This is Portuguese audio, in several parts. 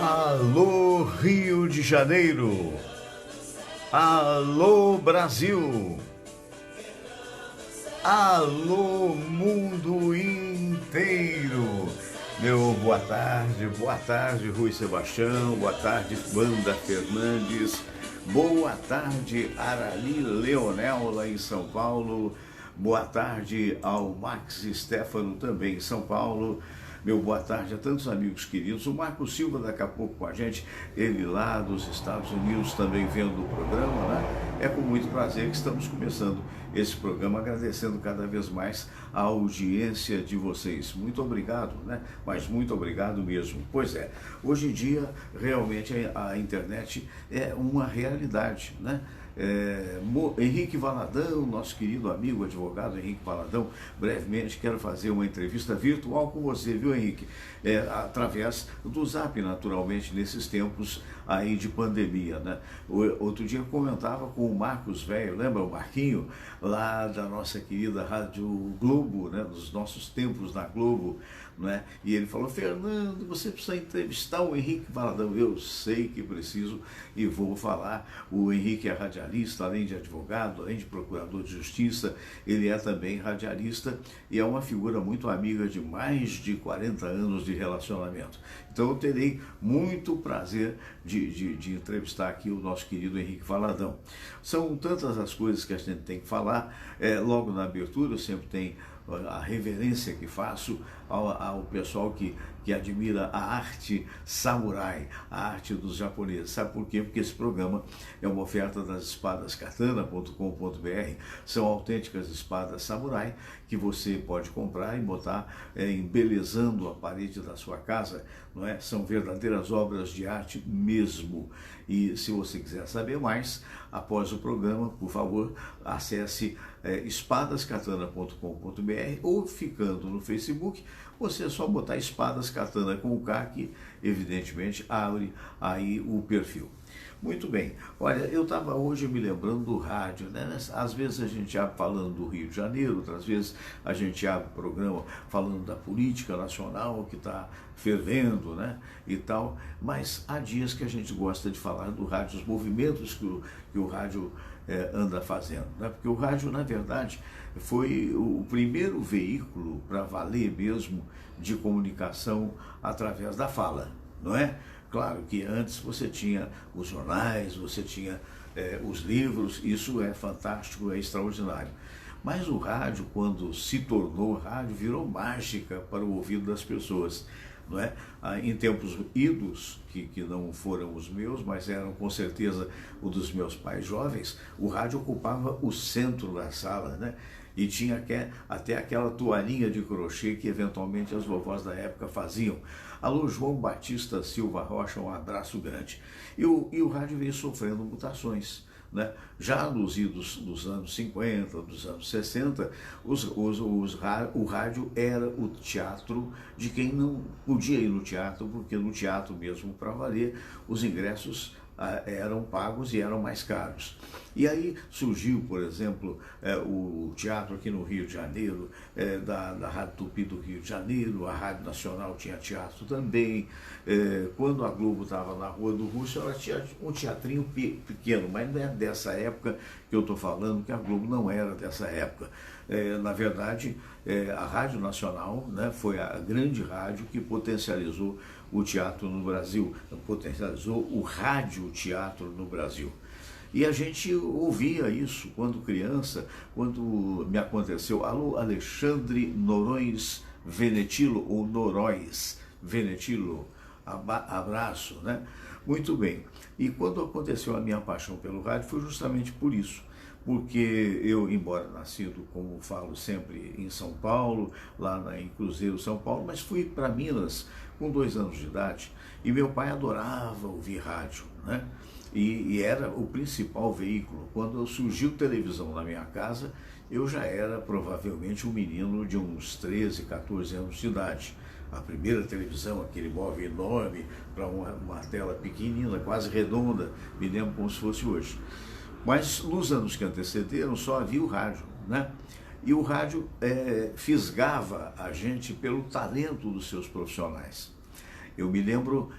Alô Rio de Janeiro, alô Brasil, alô mundo inteiro. Meu boa tarde Rui Sebastião, boa tarde Wanda Fernandes, boa tarde Arali Leonel lá em São Paulo, boa tarde ao Max Stefano também em São Paulo. Meu boa tarde a tantos amigos queridos. O Marco Silva daqui a pouco com a gente, ele lá dos Estados Unidos também vendo o programa, né? É com muito prazer que estamos começando esse programa, agradecendo cada vez mais a audiência de vocês. Muito obrigado, né? Mas muito obrigado mesmo. Pois é, hoje em dia realmente a internet é uma realidade, né? Henrique Valadão, nosso querido amigo advogado Henrique Valadão, brevemente quero fazer uma entrevista virtual com você, viu, Henrique? Através do Zap, naturalmente, nesses tempos aí de pandemia, né? Outro dia eu comentava com o Marcos Velho, lembra o Marquinho, lá da nossa querida Rádio Globo, né? Dos nossos tempos na Globo, né? E ele falou: Fernando, você precisa entrevistar o Henrique Valadão. Eu sei que preciso e vou falar. O Henrique é radialista, além de advogado, além de procurador de justiça, ele é também radialista e é uma figura muito amiga de mais de 40 anos de relacionamento. Então eu terei muito prazer de entrevistar aqui o nosso querido Henrique Valadão. São tantas as coisas que a gente tem que falar. Logo na abertura eu sempre tenho a reverência que faço ao pessoal que admira a arte samurai, a arte dos japoneses. Sabe por quê? Porque esse programa é uma oferta das espadaskatana.com.br. São autênticas espadas samurai que você pode comprar e botar embelezando a parede da sua casa, não é? São verdadeiras obras de arte mesmo. E se você quiser saber mais, após o programa, por favor, acesse espadaskatana.com.br ou ficando no Facebook, você é só botar Espadas Katana com o K, que evidentemente abre aí o perfil. Muito bem, olha, eu estava hoje me lembrando do rádio, né? Às vezes a gente abre falando do Rio de Janeiro, outras vezes a gente abre o programa falando da política nacional que está fervendo, né? E tal, mas há dias que a gente gosta de falar do rádio, os movimentos que o rádio anda fazendo, né? Porque o rádio, na verdade, foi o primeiro veículo para valer mesmo de comunicação através da fala, não é? Claro que antes você tinha os jornais, você tinha os livros, isso é fantástico, é extraordinário. Mas o rádio, quando se tornou rádio, virou mágica para o ouvido das pessoas, não é? Em tempos idos, que não foram os meus, mas eram com certeza o dos meus pais jovens, o rádio ocupava o centro da sala, né? E tinha até aquela toalhinha de crochê que eventualmente as vovós da época faziam. Alô, João Batista Silva Rocha, um abraço grande. E o rádio veio sofrendo mutações, né? Já nos idos dos anos 50, dos anos 60, o rádio era o teatro de quem não podia ir no teatro, porque no teatro mesmo, para valer, os ingressos eram pagos e eram mais caros. E aí surgiu, por exemplo, o teatro aqui no Rio de Janeiro, da Rádio Tupi do Rio de Janeiro, a Rádio Nacional tinha teatro também. Quando a Globo estava na Rua do Russo, ela tinha um teatrinho pequeno, mas não é dessa época que eu estou falando, que a Globo não era dessa época. Na verdade, a Rádio Nacional, né, foi a grande rádio que potencializou o teatro no Brasil, potencializou o rádio-teatro no Brasil. E a gente ouvia isso quando criança, quando me aconteceu. Alô, Alexandre Norões Venetilo, ou Noróis Venetilo, abraço, né? Muito bem. E quando aconteceu a minha paixão pelo rádio, foi justamente por isso. Porque eu, embora nascido, como falo sempre, em São Paulo, lá em Cruzeiro, São Paulo, mas fui para Minas com 2 anos de idade e meu pai adorava ouvir rádio, né? E era o principal veículo. Quando surgiu televisão na minha casa, eu já era provavelmente um menino de uns 13, 14 anos de idade. A primeira televisão, aquele móvel enorme para uma tela pequenina, quase redonda, me lembro como se fosse hoje. Mas nos anos que antecederam só havia o rádio, né? E o rádio fisgava a gente pelo talento dos seus profissionais. Eu me lembro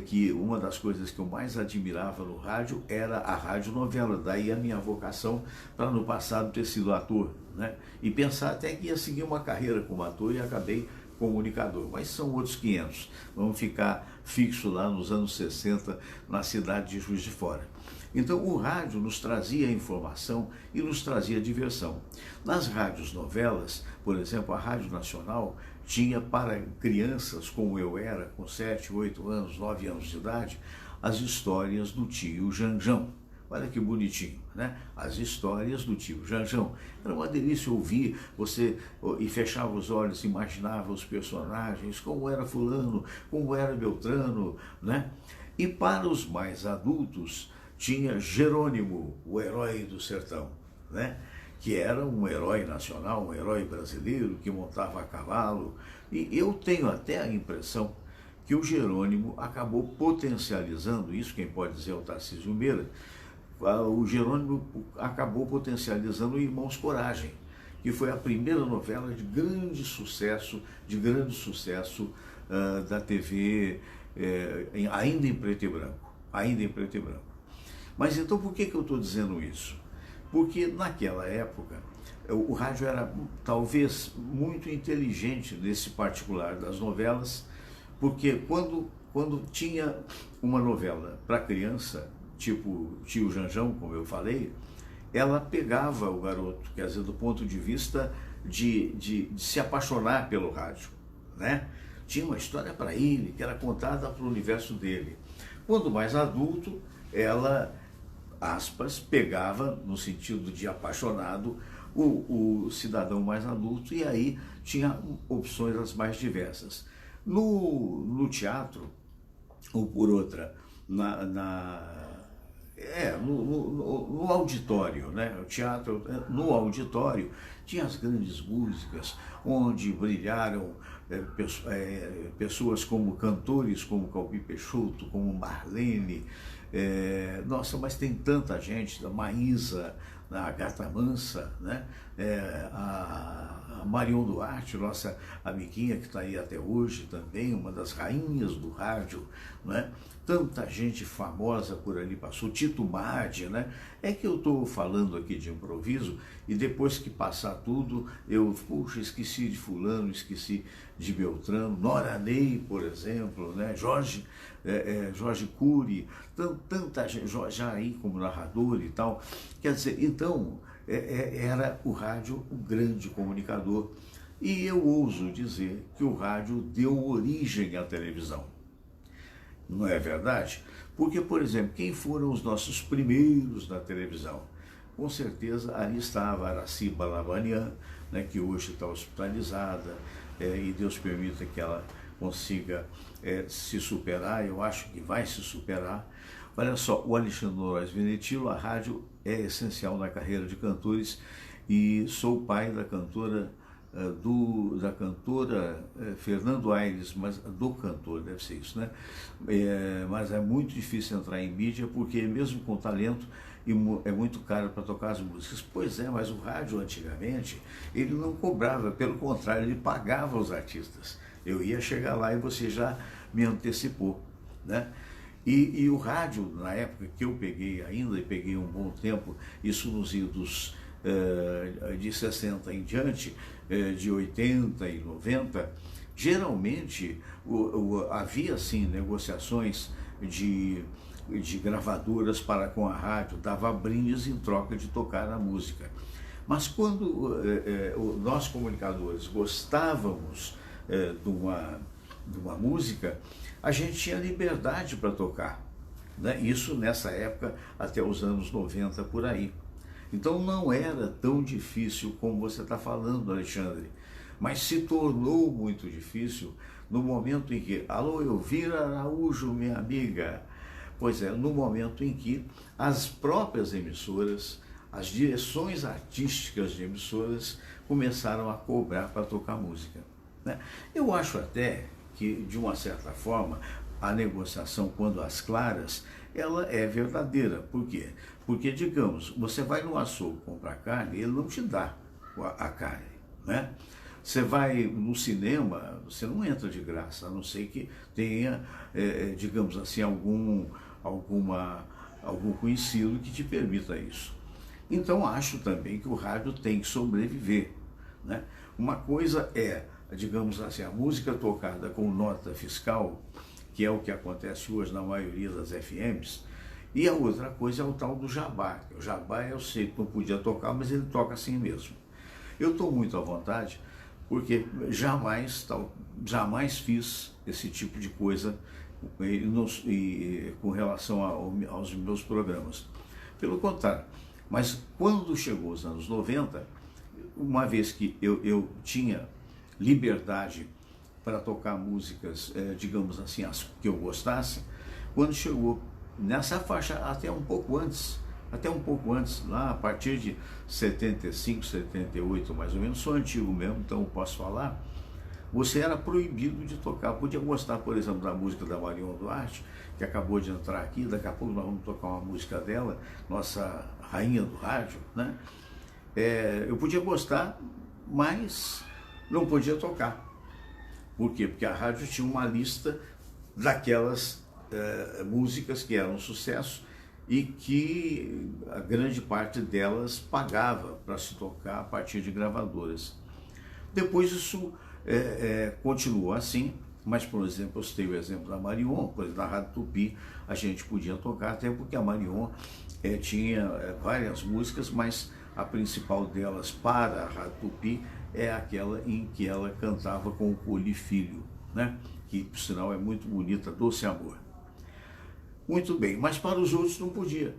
que uma das coisas que eu mais admirava no rádio era a radionovela, daí a minha vocação para no passado ter sido ator, né? E pensar até que ia seguir uma carreira como ator e acabei comunicador, mas são outros 500. Vamos ficar fixo lá nos anos 60 na cidade de Juiz de Fora. Então o rádio nos trazia informação e nos trazia diversão. Nas rádios novelas, por exemplo, a Rádio Nacional tinha para crianças como eu era, com 7, 8 anos, 9 anos de idade, as histórias do tio Janjão. Olha que bonitinho, né? As histórias do tio Janjão. Era uma delícia ouvir, você e fechava os olhos, imaginava os personagens, como era fulano, como era Beltrano, né? E para os mais adultos, tinha Jerônimo, o herói do sertão, né? Que era um herói nacional, um herói brasileiro, que montava a cavalo. E eu tenho até a impressão que o Jerônimo acabou potencializando isso, quem pode dizer é o Tarcísio Meira. O Jerônimo acabou potencializando o Irmãos Coragem, que foi a primeira novela de grande sucesso da TV, ainda em preto e branco. Mas então por que eu estou dizendo isso? Porque naquela época o rádio era talvez muito inteligente nesse particular das novelas, porque quando tinha uma novela para criança, tipo Tio Janjão, como eu falei, ela pegava o garoto, quer dizer, do ponto de vista de se apaixonar pelo rádio, né? Tinha uma história para ele, que era contada para o universo dele. Quando mais adulto, ela, aspas, pegava, no sentido de apaixonado, o cidadão mais adulto, e aí tinha opções as mais diversas. No teatro, ou por outra, no auditório, né? O teatro, no auditório, tinha as grandes músicas, onde brilharam pessoas como cantores, como Calbi Peixoto, como Marlene. Nossa, mas tem tanta gente, a Maísa, a Gata Mansa, né? A Marion Duarte, nossa amiguinha que está aí até hoje também, uma das rainhas do rádio, né? Tanta gente famosa por ali passou, Tito Madi, né? É que eu estou falando aqui de improviso e depois que passar tudo, puxa, esqueci de fulano, esqueci de Beltrano, Nora Ney, por exemplo, né? Jorge Cury, tanta gente, já aí como narrador e tal. Quer dizer, então, era o rádio um grande comunicador. E eu ouso dizer que o rádio deu origem à televisão. Não é verdade? Porque, por exemplo, quem foram os nossos primeiros na televisão? Com certeza ali estava a Araciba Lavanian, né, que hoje está hospitalizada, e Deus permita que ela consiga se superar. Eu acho que vai se superar. Olha só, o Alexandre Noronha Venetilo, a rádio é essencial na carreira de cantores, e sou pai da cantora Fernando Aires, mas do cantor, deve ser isso, né? Mas é muito difícil entrar em mídia, porque mesmo com talento, é muito caro para tocar as músicas. Pois é, mas o rádio antigamente, ele não cobrava, pelo contrário, ele pagava os artistas. Eu ia chegar lá e você já me antecipou, né? E o rádio, na época que eu peguei ainda, e peguei um bom tempo, isso nos idos de 60 em diante, de 80 e 90, geralmente havia sim negociações de gravadoras para com a rádio, dava brindes em troca de tocar a música. Mas quando nós comunicadores gostávamos de uma música, a gente tinha liberdade para tocar, né? Isso nessa época até os anos 90 por aí. Então não era tão difícil como você está falando, Alexandre, mas se tornou muito difícil no momento em que, alô, Elvira Araújo, minha amiga, pois é, no momento em que as próprias emissoras, as direções artísticas de emissoras começaram a cobrar para tocar música, né? Eu acho até que, de uma certa forma, a negociação, quando às claras, ela é verdadeira. Por quê? Porque, digamos, você vai no açougue comprar carne, ele não te dá a carne, né? Você vai no cinema, você não entra de graça, a não ser que tenha, digamos assim, algum conhecido que te permita isso. Então acho também que o rádio tem que sobreviver, né? Uma coisa é, digamos assim, a música tocada com nota fiscal, que é o que acontece hoje na maioria das FMs, e a outra coisa é o tal do jabá. O jabá eu sei que não podia tocar, mas ele toca assim mesmo. Eu estou muito à vontade, porque jamais fiz esse tipo de coisa com relação aos meus programas. Pelo contrário, mas quando chegou os anos 90, uma vez que eu tinha liberdade para tocar músicas, digamos assim, as que eu gostasse, quando chegou nessa faixa, até um pouco antes, lá a partir de 75, 78 mais ou menos, sou antigo mesmo, então posso falar, você era proibido de tocar. Podia gostar, por exemplo, da música da Marion Duarte, que acabou de entrar aqui, daqui a pouco nós vamos tocar uma música dela, nossa rainha do rádio, né? Eu podia gostar, mas não podia tocar. Por quê? Porque a rádio tinha uma lista daquelas músicas que eram sucesso e que a grande parte delas pagava para se tocar a partir de gravadoras. Depois isso continuou assim, mas, por exemplo, eu citei o exemplo da Marion, por exemplo, na Rádio Tupi a gente podia tocar, até porque a Marion tinha várias músicas, mas a principal delas para a Rádio Tupi é aquela em que ela cantava com o Poli Filho, né? Que, por sinal, é muito bonita, Doce Amor. Muito bem, mas para os outros não podia.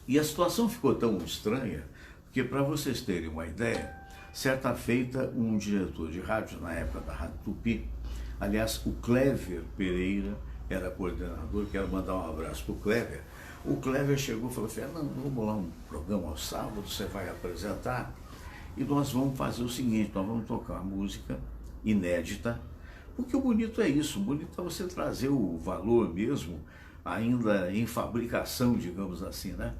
E a situação ficou tão estranha, que, para vocês terem uma ideia, certa feita, um diretor de rádio, na época da Rádio Tupi, aliás, o Clever Pereira era coordenador, quero mandar um abraço para o Clever. O Clever chegou e falou: Fernando, vamos lá um programa ao sábado, você vai apresentar, e nós vamos fazer o seguinte, nós vamos tocar uma música inédita, porque o bonito é isso, o bonito é você trazer o valor mesmo, ainda em fabricação, digamos assim, né?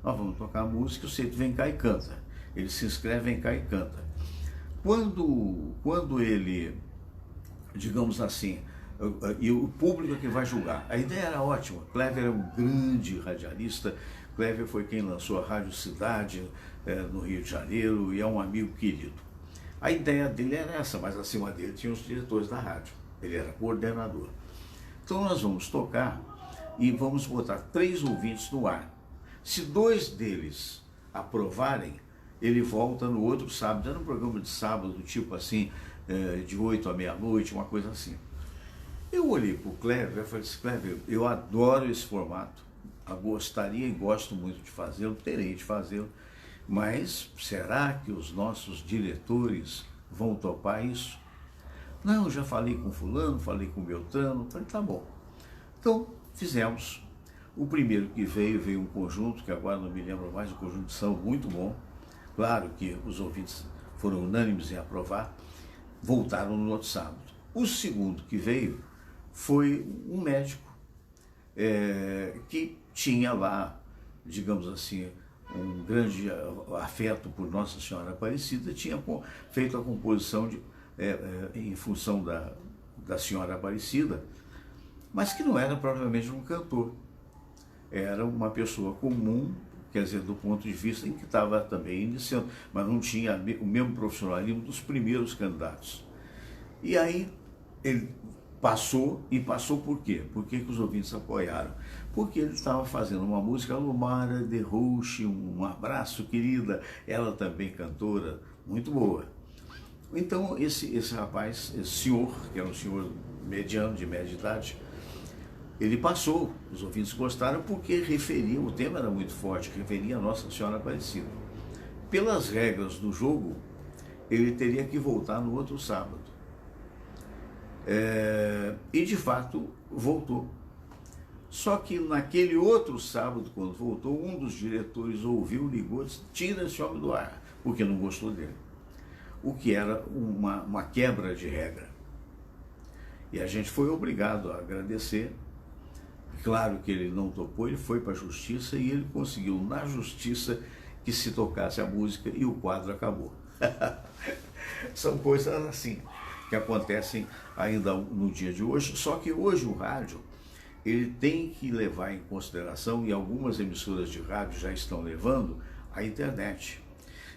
Nós vamos tocar a música, você vem cá e canta. Ele se inscreve, vem cá e canta. Quando ele, digamos assim, e o público é que vai julgar. A ideia era ótima. Clever é um grande radialista. Clever foi quem lançou a Rádio Cidade no Rio de Janeiro e é um amigo querido. A ideia dele era essa, mas acima dele tinha os diretores da rádio. Ele era coordenador. Então nós vamos tocar e vamos botar 3 ouvintes no ar. Se 2 deles aprovarem, ele volta no outro sábado. Era um programa de sábado, tipo assim, de 8 à meia-noite, uma coisa assim. Eu olhei para o Clever e falei assim: Clever, eu adoro esse formato, eu gostaria e gosto muito de fazê-lo, terei de fazê-lo, mas será que os nossos diretores vão topar isso? Não, já falei com fulano, falei com Beltrano, falei, tá bom. Então, fizemos. O primeiro que veio um conjunto, que agora não me lembro mais, um conjunto de samba muito bom. Claro que os ouvintes foram unânimes em aprovar, voltaram no outro sábado. O segundo que veio foi um médico que tinha lá, digamos assim, um grande afeto por Nossa Senhora Aparecida, tinha feito a composição em função da Senhora Aparecida, mas que não era propriamente um cantor. Era uma pessoa comum, quer dizer, do ponto de vista em que estava também iniciando, mas não tinha o mesmo profissionalismo dos primeiros candidatos. E aí ele passou, e passou por quê? Por que os ouvintes apoiaram? Porque ele estava fazendo uma música, Lumara de Roche, um abraço, querida, ela também cantora, muito boa. Então esse rapaz, esse senhor, que era um senhor mediano, de média idade, ele passou, os ouvintes gostaram porque referia, o tema era muito forte, referia a Nossa Senhora Aparecida. Pelas regras do jogo, ele teria que voltar no outro sábado. E de fato voltou. Só que naquele outro sábado, quando voltou, um dos diretores ouviu, ligou e disse: tira esse homem do ar, porque não gostou dele. O que era uma quebra de regra. E a gente foi obrigado a agradecer. Claro que ele não topou, ele foi para a justiça e ele conseguiu na justiça que se tocasse a música e o quadro acabou. São coisas assim que acontecem ainda no dia de hoje, só que hoje o rádio ele tem que levar em consideração, e algumas emissoras de rádio já estão levando, a internet.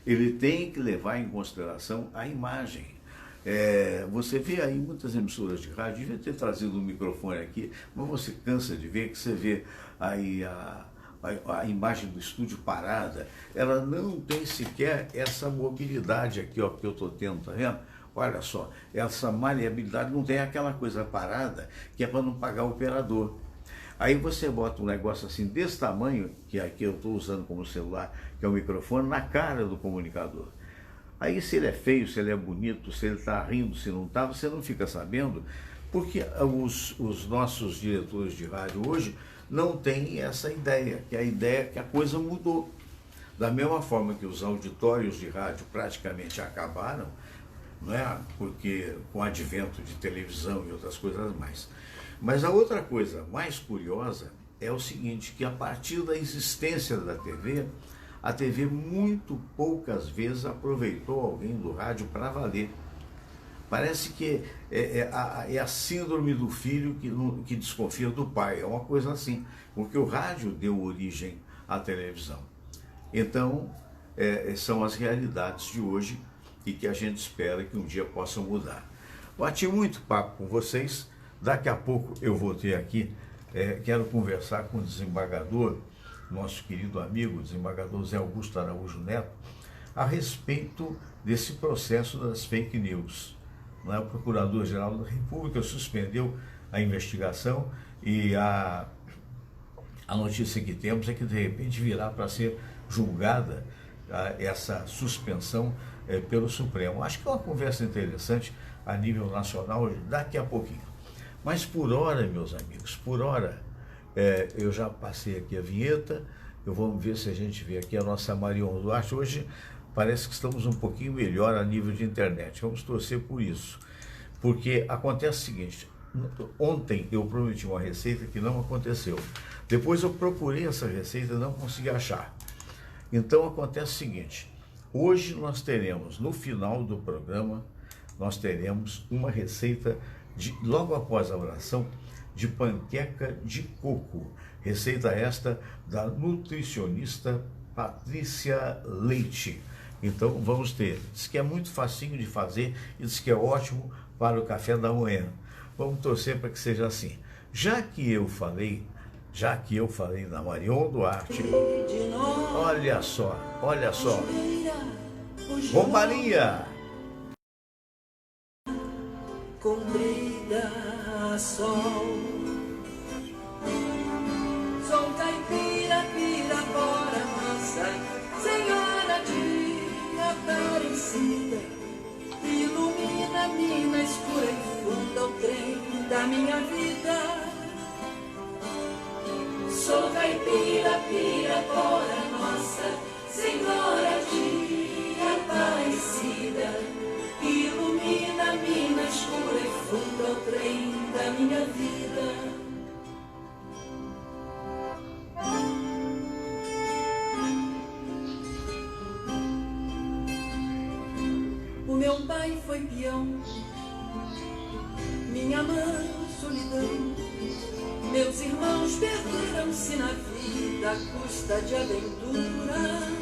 Ele tem que levar em consideração a imagem. Você vê aí muitas emissoras de rádio, devia ter trazido um microfone aqui, mas você cansa de ver que você vê aí a imagem do estúdio parada, ela não tem sequer essa mobilidade aqui, ó, que eu estou tendo, tá vendo? Olha só, essa maleabilidade, não tem aquela coisa parada que é para não pagar o operador. Aí você bota um negócio assim desse tamanho, que aqui eu estou usando como celular, que é o microfone, na cara do comunicador. Aí se ele é feio, se ele é bonito, se ele está rindo, se não está, você não fica sabendo, porque os nossos diretores de rádio hoje não têm essa ideia, que é a ideia que a coisa mudou. Da mesma forma que os auditórios de rádio praticamente acabaram, não é? Porque com o advento de televisão e outras coisas mais. Mas a outra coisa mais curiosa é o seguinte, que a partir da existência da TV, a TV muito poucas vezes aproveitou alguém do rádio para valer. Parece que é a síndrome do filho que desconfia do pai, é uma coisa assim, porque o rádio deu origem à televisão. Então, são as realidades de hoje e que a gente espera que um dia possam mudar. Bati muito papo com vocês, daqui a pouco eu vou ter aqui, quero conversar com o desembargador, nosso querido amigo, o desembargador Zé Augusto Araújo Neto, a respeito desse processo das fake news. O Procurador-Geral da República suspendeu a investigação e a notícia que temos é que de repente virá para ser julgada essa suspensão pelo Supremo. Acho que é uma conversa interessante a nível nacional daqui a pouquinho. Mas por hora, meus amigos, por hora, eu já passei aqui a vinheta, vamos ver se a gente vê aqui a nossa Marion Duarte. Hoje parece que estamos um pouquinho melhor a nível de internet, vamos torcer por isso. Porque acontece o seguinte, ontem eu prometi uma receita que não aconteceu. Depois eu procurei essa receita e não consegui achar. Então acontece o seguinte, hoje nós teremos, no final do programa, nós teremos uma receita, logo após a oração, de panqueca de coco. Receita esta da nutricionista Patrícia Leite. Então vamos ter, diz que é muito facinho de fazer e diz que é ótimo para o café da manhã. Vamos torcer para que seja assim. Já que eu falei da Marion Duarte, olha só, Romaria. Com brilha sol, sou caipira, pirapora, mansa, senhora de Aparecida, ilumina mina escura e funda o trem da minha vida. Sou caipira, pirapora, nossa senhora de Aparecida, ilumina a mina escura e funda o trem da minha vida. O meu pai foi peão, minha mãe solidão, meus irmãos perderam-se na vida à custa de aventuras.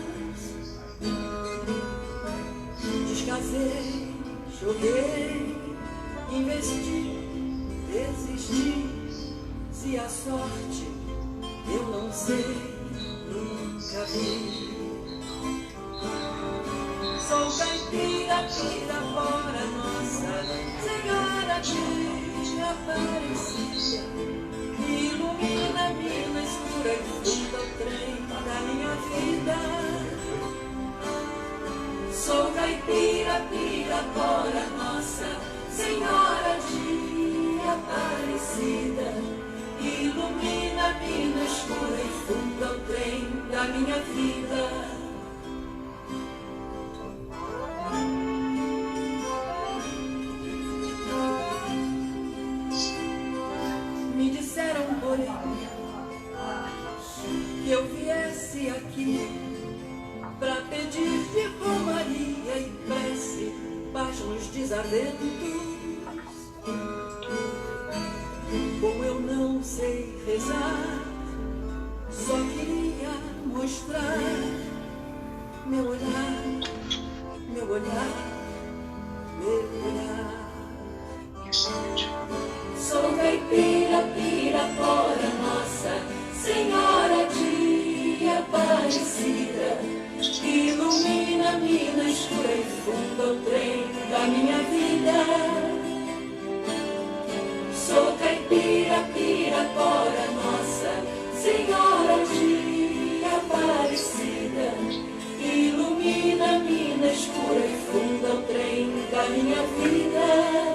Descasei, joguei, investi, desisti. Se a sorte eu não sei, nunca vi. Sou caipira, pirapora, nossa senhora de Aparecida, ilumina a mina escura e funda o trem da minha vida. Sou caipira, pirapora, nossa senhora de Aparecida, ilumina a mina escura e funda o trem da minha vida. Me disseram, porém, que eu viesse aqui pra pedir de romaria e prece, desalentos. Como eu não sei rezar, só queria mostrar meu olhar, meu olhar, meu olhar. Sou caipira, pirapora, Nossa Senhora de Aparecida, ilumina-me na escura e funda o trem da minha vida. Sou caipira, pirapora, Nossa Senhora de Aparecida, ilumina-me na escura e funda o trem da minha vida.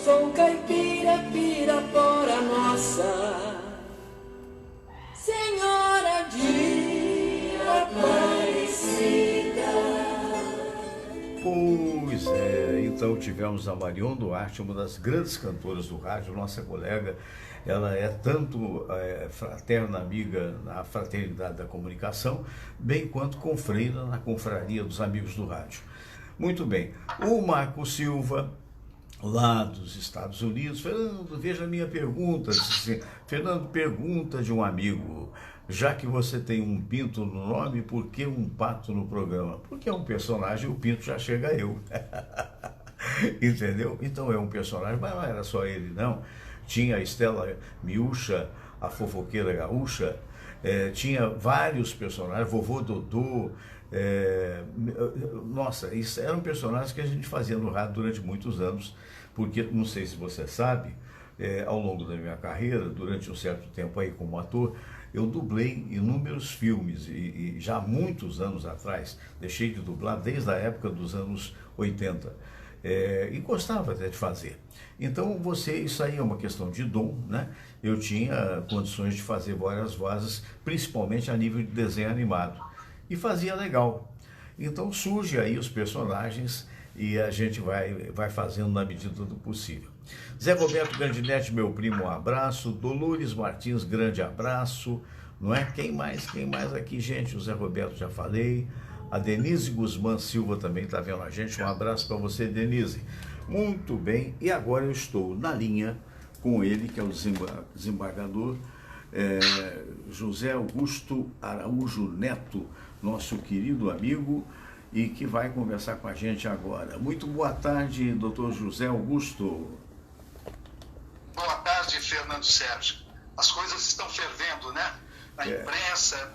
Sou caipira, pirapora, Nossa Senhora de Aparecida. Pois é, então tivemos a Marion Duarte, uma das grandes cantoras do rádio, nossa colega. Ela é tanto fraterna amiga na Fraternidade da Comunicação, bem quanto confreira na Confraria dos Amigos do Rádio. Muito bem, o Marco Silva, lá dos Estados Unidos: Fernando, veja a minha pergunta. Disse assim: Fernando, pergunta de um amigo, já que você tem um pinto no nome, por que um pato no programa? Porque é um personagem, o pinto já chega eu. Entendeu? Então é um personagem, mas não era só ele, não. Tinha a Estela Miúcha, a fofoqueira gaúcha, tinha vários personagens, Vovô Dodô. Nossa, isso eram personagens que a gente fazia no rádio durante muitos anos, porque, não sei se você sabe, ao longo da minha carreira, durante um certo tempo aí como ator, eu dublei inúmeros filmes e já há muitos anos atrás, deixei de dublar desde a época dos anos 80, e gostava até de fazer. Então isso aí é uma questão de dom, né? Eu tinha condições de fazer várias vozes, principalmente a nível de desenho animado, e fazia legal. Então surge aí os personagens e a gente vai fazendo na medida do possível. Zé Roberto Grandinetti, meu primo, um abraço. Dolores Martins, grande abraço. Não é? Quem mais aqui, gente? O Zé Roberto já falei. A Denise Guzmán Silva também está vendo a gente. Um abraço para você, Denise. Muito bem, e agora eu estou na linha com ele, que é o desembargador José Augusto Araújo Neto, nosso querido amigo, e que vai conversar com a gente agora. Muito boa tarde, doutor José Augusto. Boa tarde, Fernando Sérgio. As coisas estão fervendo, né? Na imprensa,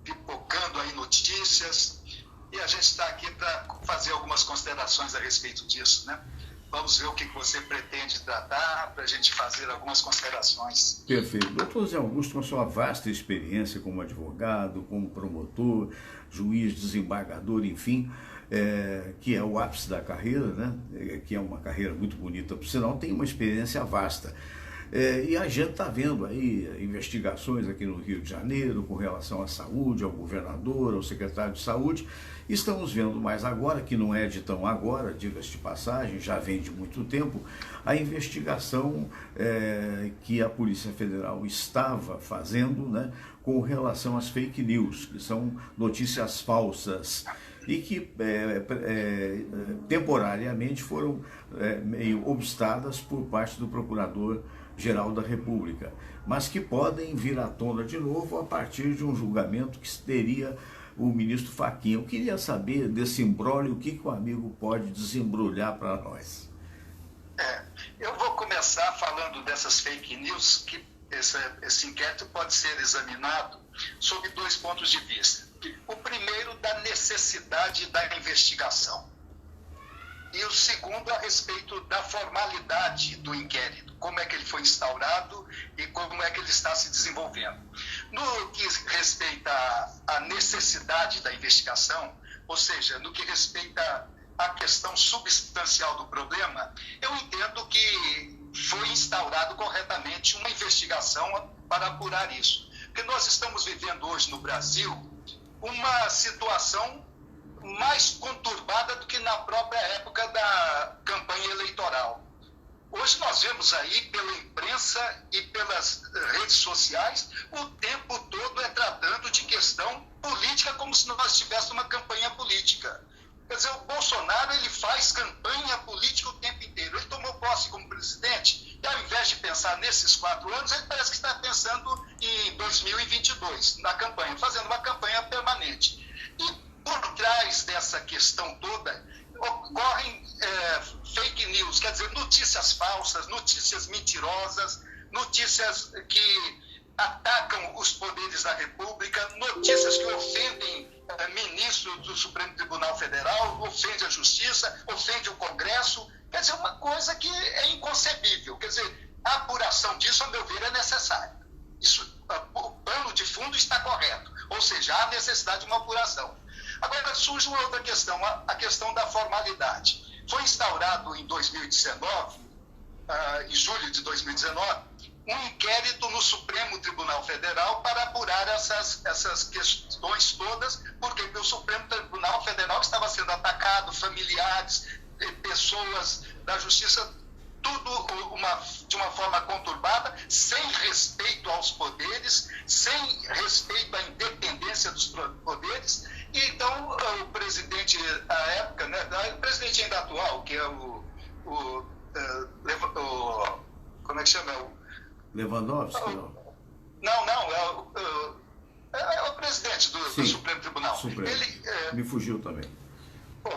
pipocando aí notícias, e a gente está aqui para fazer algumas considerações a respeito disso, né? Vamos ver o que você pretende tratar para a gente fazer algumas considerações. Perfeito. Doutor José Augusto, com a sua vasta experiência como advogado, como promotor, juiz, desembargador, enfim, que é o ápice da carreira, né? Que é uma carreira muito bonita, por sinal, tem uma experiência vasta. E a gente está vendo aí investigações aqui no Rio de Janeiro com relação à saúde, ao governador, ao secretário de saúde. Estamos vendo mais agora, que não é de tão agora, diga-se de passagem, já vem de muito tempo, a investigação que a Polícia Federal estava fazendo, né, com relação às fake news, que são notícias falsas, e que temporariamente foram meio obstadas por parte do Procurador-Geral da República, mas que podem vir à tona de novo a partir de um julgamento que teria o ministro Fachin. Eu queria saber desse imbróglio, o que o amigo pode desembrulhar para nós. Eu vou começar falando dessas fake news, que esse inquérito pode ser examinado sob 2 pontos de vista. O primeiro, da necessidade da investigação. E o segundo, a respeito da formalidade do inquérito, como é que ele foi instaurado e como é que ele está se desenvolvendo. No que respeita à necessidade da investigação, ou seja, no que respeita à questão substancial do problema, eu entendo que foi instaurado corretamente uma investigação para apurar isso. Porque nós estamos vivendo hoje no Brasil uma situação mais conturbada do que na própria época da campanha eleitoral. Hoje nós vemos aí pela imprensa e pelas redes sociais o tempo todo tratando de questão política como se nós tivéssemos uma campanha política. Quer dizer, o Bolsonaro ele faz campanha política o tempo inteiro. Ele tomou posse como presidente e, ao invés de pensar nesses 4 anos, ele parece que está pensando em 2022, na campanha, fazendo uma campanha permanente. E por trás dessa questão toda, ocorrem fake news, quer dizer, notícias falsas, notícias mentirosas, notícias que atacam os poderes da República, notícias que ofendem ministro do Supremo Tribunal Federal, ofende a Justiça, ofende o Congresso. Quer dizer, uma coisa que é inconcebível. Quer dizer, a apuração disso, a meu ver, é necessária. Isso, o pano de fundo está correto, ou seja, há necessidade de uma apuração. Agora surge uma outra questão, a questão da formalidade. Foi instaurado em 2019, em julho de 2019, um inquérito no Supremo Tribunal Federal para apurar essas questões todas, porque o Supremo Tribunal Federal estava sendo atacado, familiares, pessoas da Justiça, tudo de uma forma conturbada, sem respeito aos poderes, sem respeito à independência dos poderes. E então o presidente à época, né, o presidente ainda atual, que é como é que chama? Lewandowski? Não, é o presidente do Supremo Tribunal. Supremo. Ele, me fugiu também.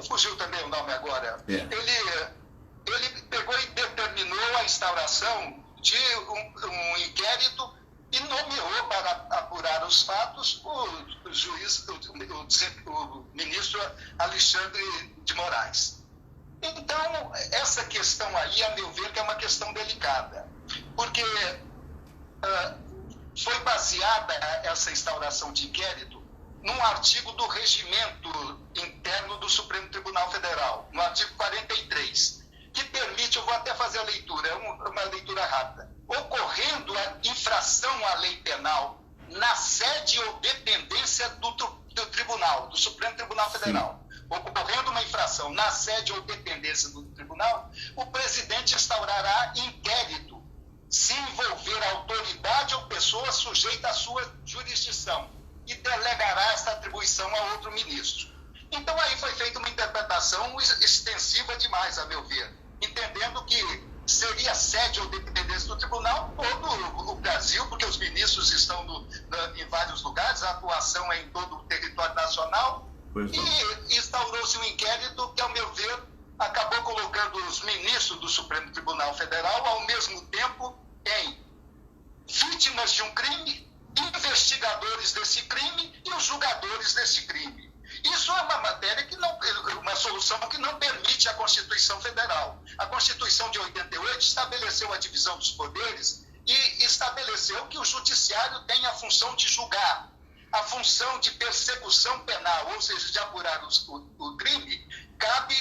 Fugiu também o nome agora. É. Ele pegou e determinou a instauração de um inquérito e nomeou para apurar os fatos o juiz, o ministro Alexandre de Moraes. Então, essa questão aí, a meu ver, que é uma questão delicada, porque foi baseada essa instauração de inquérito num artigo do regimento interno do Supremo Tribunal Federal, no artigo 43, que permite, eu vou até fazer a leitura, é uma leitura rápida, ocorrendo a infração à lei penal na sede ou dependência do tribunal, do Supremo Tribunal Federal. Sim. Ocorrendo uma infração na sede ou dependência do tribunal, o presidente instaurará inquérito se envolver autoridade ou pessoa sujeita à sua jurisdição e delegará essa atribuição a outro ministro. Então aí foi feita uma interpretação extensiva demais, a meu ver, entendendo que seria sede ou dependência do tribunal todo o Brasil, porque os ministros estão em vários lugares, a atuação é em todo o território nacional. E instaurou-se um inquérito que, ao meu ver, acabou colocando os ministros do Supremo Tribunal Federal ao mesmo tempo em vítimas de um crime, investigadores desse crime e os julgadores desse crime. Isso é uma matéria que não, uma solução que não permite a Constituição Federal. A Constituição de 88 estabeleceu a divisão dos poderes e estabeleceu que o judiciário tem a função de julgar. A função de persecução penal, ou seja, de apurar o crime, cabe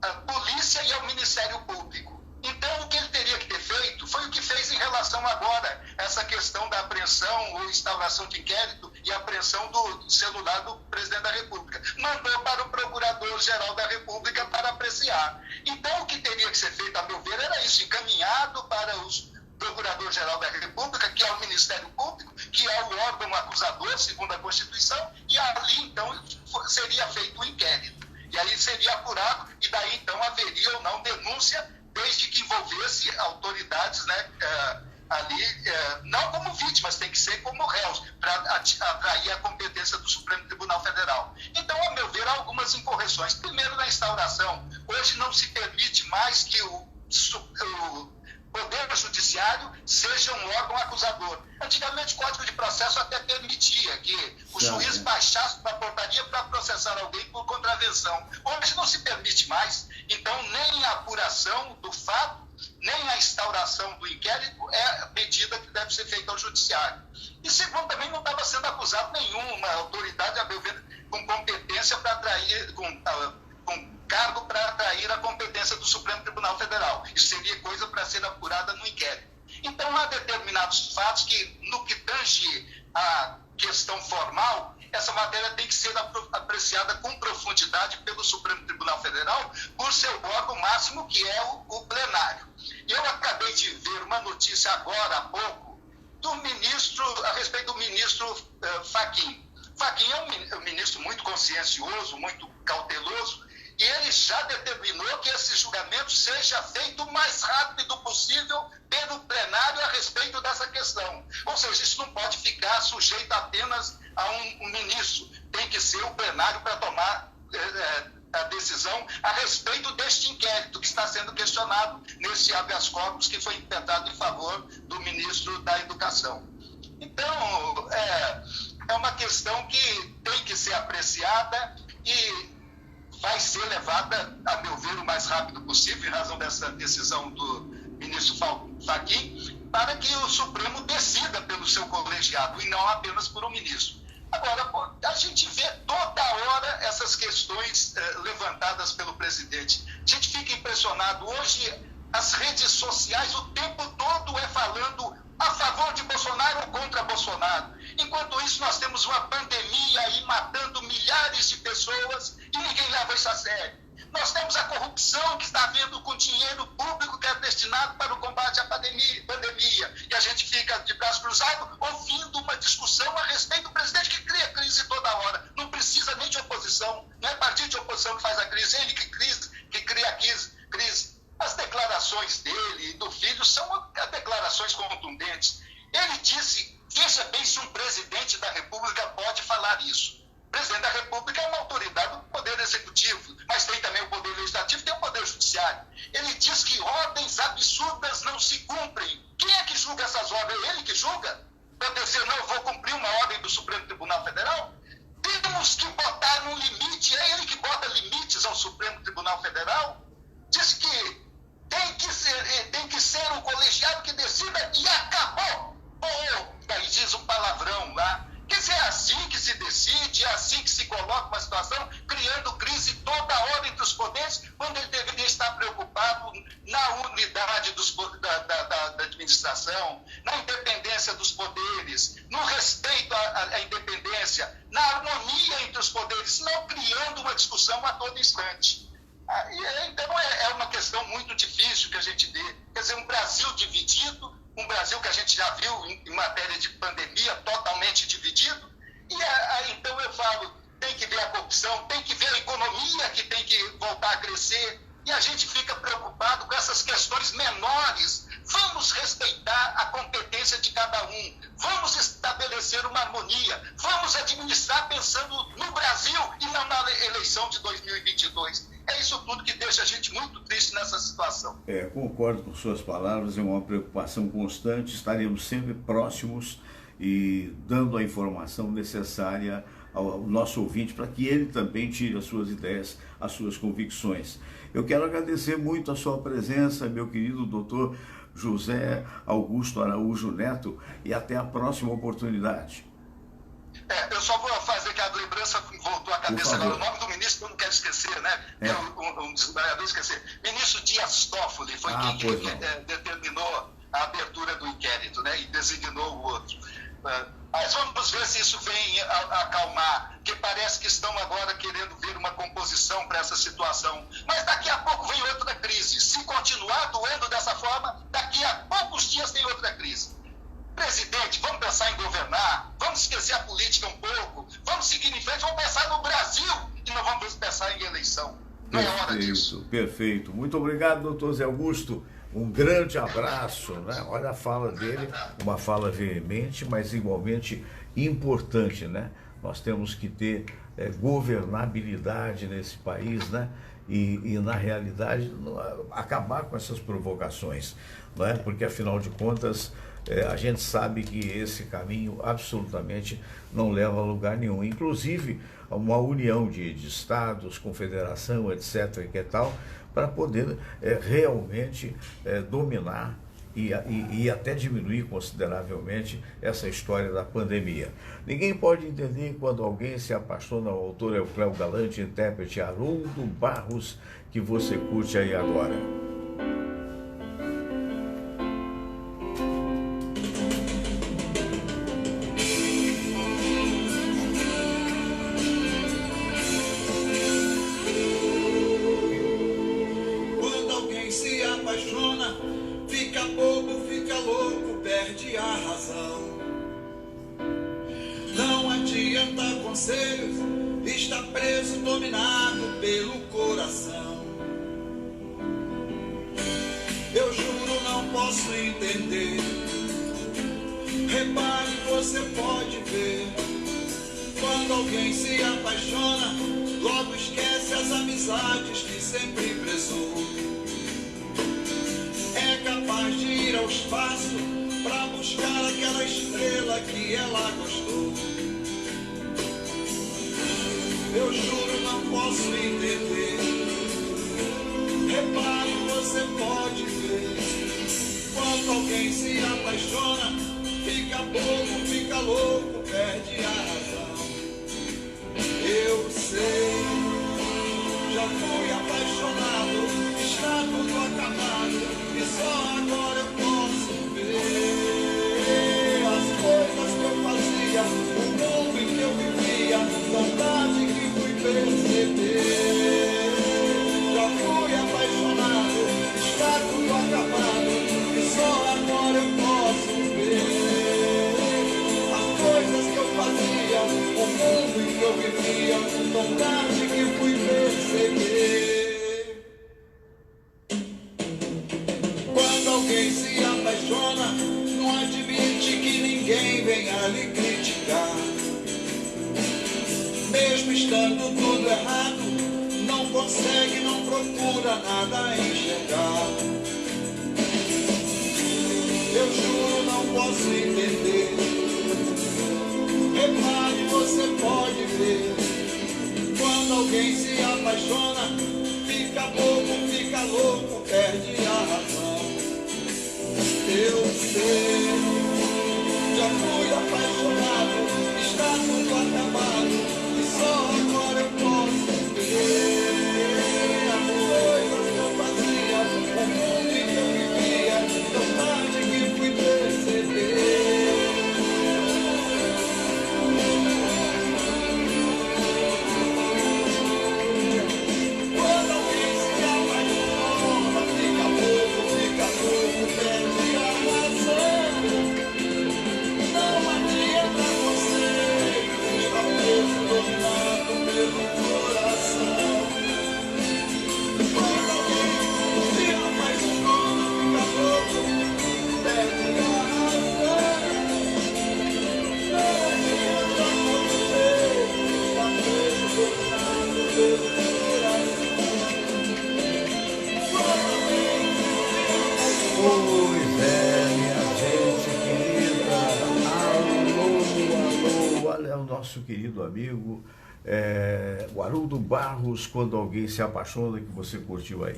à polícia e ao Ministério Público. Então, o que ele teria que ter feito foi o que fez em relação agora, essa questão da apreensão ou instauração de inquérito e apreensão do celular do presidente da República. Mandou para o Procurador-Geral da República para apreciar. Então, o que teria que ser feito, a meu ver, era isso, encaminhado para os Procurador-Geral da República, que é o Ministério Público, que é o órgão acusador, segundo a Constituição, e ali, então, seria feito um inquérito. E aí seria apurado, e daí, então, haveria ou não denúncia, desde que envolvesse autoridades, né, ali, não como vítimas, tem que ser como réus, para atrair a competência do Supremo Tribunal Federal. Então, a meu ver, há algumas incorreções. Primeiro, na instauração, hoje não se permite mais que o Poder Judiciário seja um órgão acusador. Antigamente, o Código de Processo até permitia que o juiz baixasse para a portaria para processar alguém por contravenção. Hoje não se permite mais. Então, nem a apuração do fato, nem a instauração do inquérito é medida que deve ser feita ao Judiciário. E segundo, também não estava sendo acusado nenhuma autoridade, a meu ver, com competência para atrair, com cargo para atrair a competência do Supremo Tribunal Federal. Isso seria coisa para ser apurada no inquérito. Então, há determinados fatos que, no que tange a questão formal, essa matéria tem que ser apreciada com profundidade pelo Supremo Tribunal Federal, por seu órgão máximo, que é o plenário. Eu acabei de ver uma notícia agora há pouco do ministro, a respeito do ministro Fachin. Fachin é um ministro muito consciencioso, muito cauteloso, e ele já determinou que esse julgamento seja feito o mais rápido possível pelo plenário a respeito dessa questão. Ou seja, isso não pode ficar sujeito apenas a um ministro. Tem que ser o plenário para tomar a decisão a respeito deste inquérito que está sendo questionado nesse habeas corpus que foi intentado em favor do ministro da Educação. Então, é uma questão que tem que ser apreciada e vai ser levada, a meu ver, o mais rápido possível, em razão dessa decisão do ministro Fachin, para que o Supremo decida pelo seu colegiado e não apenas por um ministro. Agora, a gente vê toda hora essas questões levantadas pelo presidente. A gente fica impressionado. Hoje, as redes sociais o tempo todo falando a favor de Bolsonaro ou contra Bolsonaro. Enquanto isso, nós temos uma pandemia aí matando milhares de pessoas e ninguém leva isso a sério. Nós temos a corrupção que está havendo com dinheiro público que é destinado para o combate à pandemia. E a gente fica de braço cruzado ouvindo uma discussão a respeito do presidente que cria crise toda hora. Não precisa nem de oposição. Não é partido de oposição que faz a crise, é ele que cria a crise. As declarações dele e do filho são declarações contundentes. Ele disse, veja bem se um presidente da República pode falar isso. O presidente da República é uma autoridade do Poder Executivo, mas tem também o Poder Legislativo, tem o Poder Judiciário. Ele diz que ordens absurdas não se cumprem. Quem é que julga essas ordens? É ele que julga? Para dizer, não, eu vou cumprir uma ordem do Supremo Tribunal Federal? Temos que botar um limite. É ele que bota limites ao Supremo Tribunal Federal? Diz que tem que ser o colegiado que decida e acabou. Daí diz um palavrão lá. Quer dizer, é assim que se decide, é assim que se coloca uma situação, criando crise toda hora entre os poderes, quando ele deveria estar preocupado na unidade da administração, na independência dos poderes, no respeito à independência, na harmonia entre os poderes, não criando uma discussão a todo instante. Então é uma questão muito difícil que a gente vê. Quer dizer, um Brasil dividido, um Brasil que a gente já viu em matéria de pandemia totalmente dividido. E então eu falo, tem que ver a corrupção, tem que ver a economia que tem que voltar a crescer. E a gente fica preocupado com essas questões menores. Vamos respeitar a competência de cada um. Vamos estabelecer uma harmonia. Vamos administrar pensando no Brasil e não na eleição de 2022. É isso tudo que deixa a gente muito triste nessa situação. Concordo com suas palavras, é uma preocupação constante. Estaremos sempre próximos e dando a informação necessária ao nosso ouvinte para que ele também tire as suas ideias, as suas convicções. Eu quero agradecer muito a sua presença, meu querido doutor José Augusto Araújo Neto, e até a próxima oportunidade. Eu só vou fazer que a lembrança voltou à cabeça agora. O nome do ministro eu não quero esquecer, né? Um desembargador esquecer. Ministro Dias Toffoli foi quem determinou a abertura do inquérito, né? E designou o outro. Mas vamos ver se isso vem acalmar, porque parece que estão agora querendo ver uma composição para essa situação. Mas daqui a pouco vem outra crise. Se continuar doendo dessa forma, daqui a poucos dias tem outra crise. Presidente, vamos pensar em governar, vamos esquecer a política um pouco, vamos seguir em frente, vamos pensar no Brasil e não vamos pensar em eleição. Não é hora disso. Perfeito. Muito obrigado, doutor Zé Augusto. Um grande abraço, né? Olha a fala dele, uma fala veemente, mas igualmente importante, né? Nós temos que ter governabilidade nesse país, né? E na realidade, acabar com essas provocações, não é? Porque, afinal de contas, a gente sabe que esse caminho absolutamente não leva a lugar nenhum. Inclusive, uma união de estados, confederação, etc., que tal, para poder realmente dominar e até diminuir consideravelmente essa história da pandemia. Ninguém pode entender quando alguém se apaixona. O autor é o Cléo Galante, intérprete Haroldo Barros, que você curte aí agora. Fica bobo, fica louco, perde a razão. Não adianta adianta conselhos, está preso, dominado pelo coração. Eu juro, não posso entender. Repare, você pode ver. Quando alguém se apaixona, logo esquece as amizades que sempre prezou. É capaz de ir ao espaço pra buscar aquela estrela que ela gostou. Eu juro, não posso entender. Repare, você pode ver. Quando alguém se apaixona, fica bobo, fica louco, perde a razão. Eu sei, já fui apaixonado, está tudo acabado, e só agora eu posso ver as coisas que eu fazia, o mundo em que eu vivia, tão tarde que fui perceber. Já fui apaixonado, está tudo acabado, e só agora eu posso ver as coisas que eu fazia, o mundo em que eu vivia, tão tarde que fui perceber. Quando alguém se apaixona, não admite que ninguém venha lhe criticar. Mesmo estando tudo errado, não consegue, não procura nada enxergar. Eu juro, não posso entender. Repare, você pode ver. Quando alguém se apaixona, fica bobo, fica louco, perde a razão. Eu sei, já fui apaixonado, está tudo acabado, e só agora eu posso ver as coisas que eu fazia, o mundo em que eu vivia, tão tarde que fui perceber. Quando alguém se apaixona, fica louco, perde a razão. Não adianta você, está preso, dominado pelo coração. Quando alguém se apaixona, fica louco, perde a razão. Não adianta você, está preso, dominado pelo coração. Quando alguém Pois é, minha gente querida. Alô, alô, olha o nosso querido amigo o Haroldo Barros, quando alguém se apaixona, que você curtiu aí.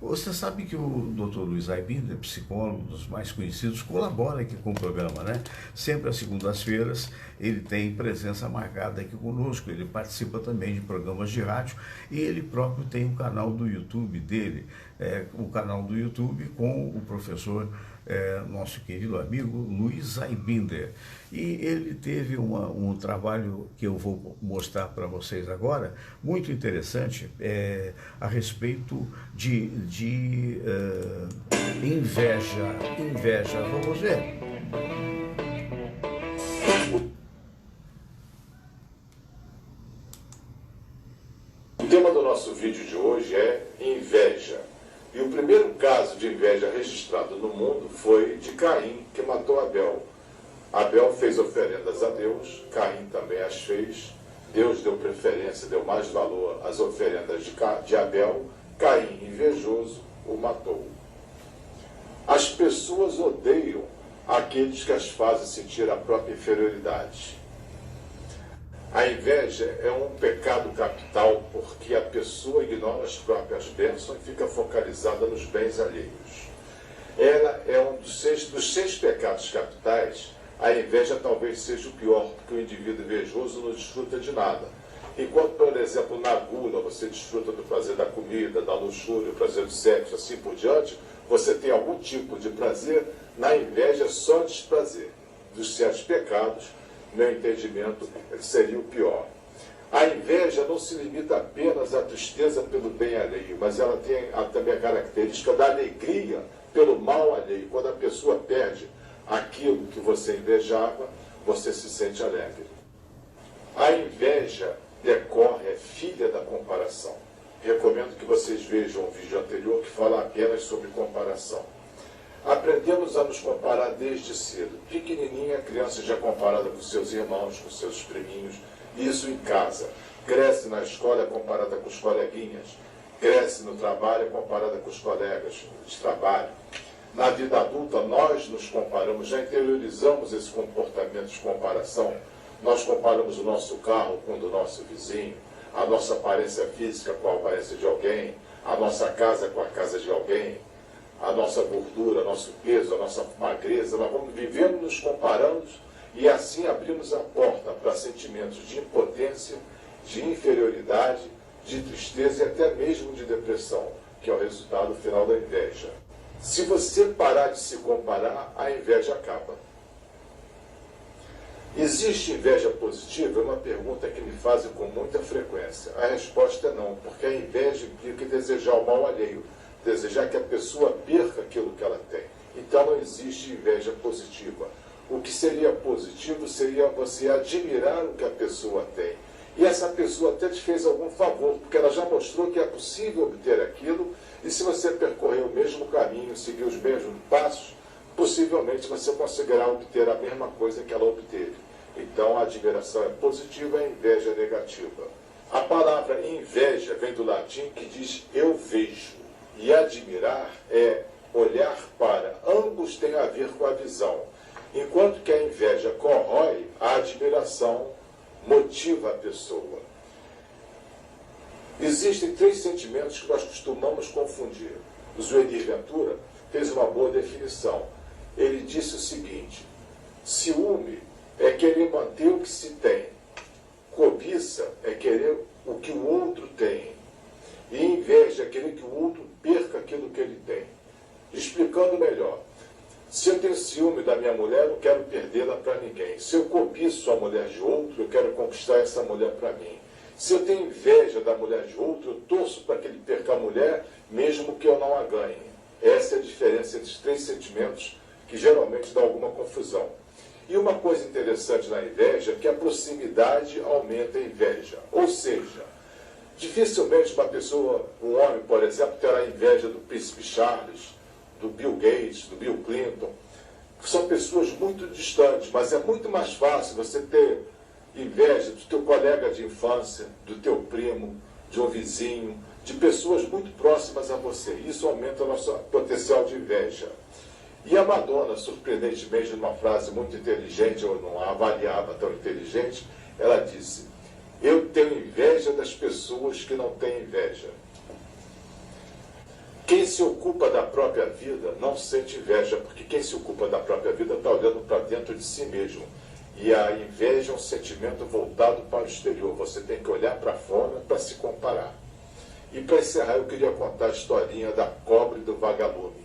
Você sabe que o Dr. Luiz Aibinder, psicólogo dos mais conhecidos, colabora aqui com o programa, né? Sempre às segundas-feiras ele tem presença marcada aqui conosco, ele participa também de programas de rádio e ele próprio tem um canal do YouTube dele, o canal do YouTube com o professor, nosso querido amigo Luiz Aibinder. E ele teve um trabalho que eu vou mostrar para vocês agora, muito interessante, a respeito de inveja. Vamos ver? O tema do nosso vídeo de hoje é inveja. E o primeiro caso de inveja registrado no mundo foi de Caim, que matou Abel. Abel fez oferendas a Deus, Caim também as fez. Deus deu preferência, deu mais valor às oferendas de Abel. Caim, invejoso, o matou. As pessoas odeiam aqueles que as fazem sentir a própria inferioridade. A inveja é um pecado capital porque a pessoa ignora as próprias bênçãos e fica focalizada nos bens alheios. Ela é um dos seis pecados capitais. A inveja talvez seja o pior, porque o indivíduo invejoso não desfruta de nada. Enquanto, por exemplo, na gula você desfruta do prazer da comida, da luxúria, do prazer do sexo, assim por diante, você tem algum tipo de prazer, na inveja só desprazer. Dos 7 pecados, meu entendimento, seria o pior. A inveja não se limita apenas à tristeza pelo bem alheio, mas ela tem também a característica da alegria pelo mal alheio. Quando a pessoa perde aquilo que você invejava, você se sente alegre. A inveja decorre, é filha da comparação. Recomendo que vocês vejam o vídeo anterior que fala apenas sobre comparação. Aprendemos a nos comparar desde cedo. Pequenininha, a criança já é comparada com seus irmãos, com seus priminhos, isso em casa. Cresce na escola, é comparada com os coleguinhas. Cresce no trabalho, é comparada com os colegas de trabalho. Na vida adulta, nós nos comparamos, já interiorizamos esse comportamento de comparação. Nós comparamos o nosso carro com o do nosso vizinho, a nossa aparência física com a aparência de alguém, a nossa casa com a casa de alguém, a nossa gordura, nosso peso, a nossa magreza. Nós vamos vivendo, nos comparando e assim abrimos a porta para sentimentos de impotência, de inferioridade, de tristeza e até mesmo de depressão, que é o resultado final da inveja. Se você parar de se comparar, a inveja acaba. Existe inveja positiva? É uma pergunta que me fazem com muita frequência. A resposta é não, porque a inveja implica desejar o mal alheio, desejar que a pessoa perca aquilo que ela tem. Então não existe inveja positiva. O que seria positivo seria você admirar o que a pessoa tem. E essa pessoa até te fez algum favor, porque ela já mostrou que é possível obter aquilo, e se você percorrer o mesmo caminho, seguir os mesmos passos, possivelmente você conseguirá obter a mesma coisa que ela obteve. Então a admiração é positiva, a inveja é negativa. A palavra inveja vem do latim que diz eu vejo, e admirar é olhar para. Ambos têm a ver com a visão. Enquanto que a inveja corrói, a admiração motiva a pessoa. Existem 3 sentimentos que nós costumamos confundir. O Zuenir Ventura fez uma boa definição. Ele disse o seguinte: ciúme é querer manter o que se tem, cobiça é querer o que o outro tem, e inveja é querer que o outro perca aquilo que ele tem. Explicando melhor, se eu tenho ciúme da minha mulher, eu não quero perdê-la para ninguém. Se eu cobiço a mulher de outro, eu quero conquistar essa mulher para mim. Se eu tenho inveja da mulher de outro, eu torço para que ele perca a mulher, mesmo que eu não a ganhe. Essa é a diferença entre os 3 sentimentos que geralmente dá alguma confusão. E uma coisa interessante na inveja é que a proximidade aumenta a inveja. Ou seja, dificilmente uma pessoa, um homem, por exemplo, terá inveja do príncipe Charles, do Bill Gates, do Bill Clinton. São pessoas muito distantes, mas é muito mais fácil você ter inveja do teu colega de infância, do teu primo, de um vizinho, de pessoas muito próximas a você. Isso aumenta o nosso potencial de inveja. E a Madonna, surpreendentemente, numa frase muito inteligente, eu não a avaliava tão inteligente, ela disse: eu tenho inveja das pessoas que não têm inveja. Quem se ocupa da própria vida não sente inveja, porque quem se ocupa da própria vida está olhando para dentro de si mesmo. E a inveja é um sentimento voltado para o exterior. Você tem que olhar para fora para se comparar. E para encerrar, eu queria contar a historinha da cobra e do vagalume.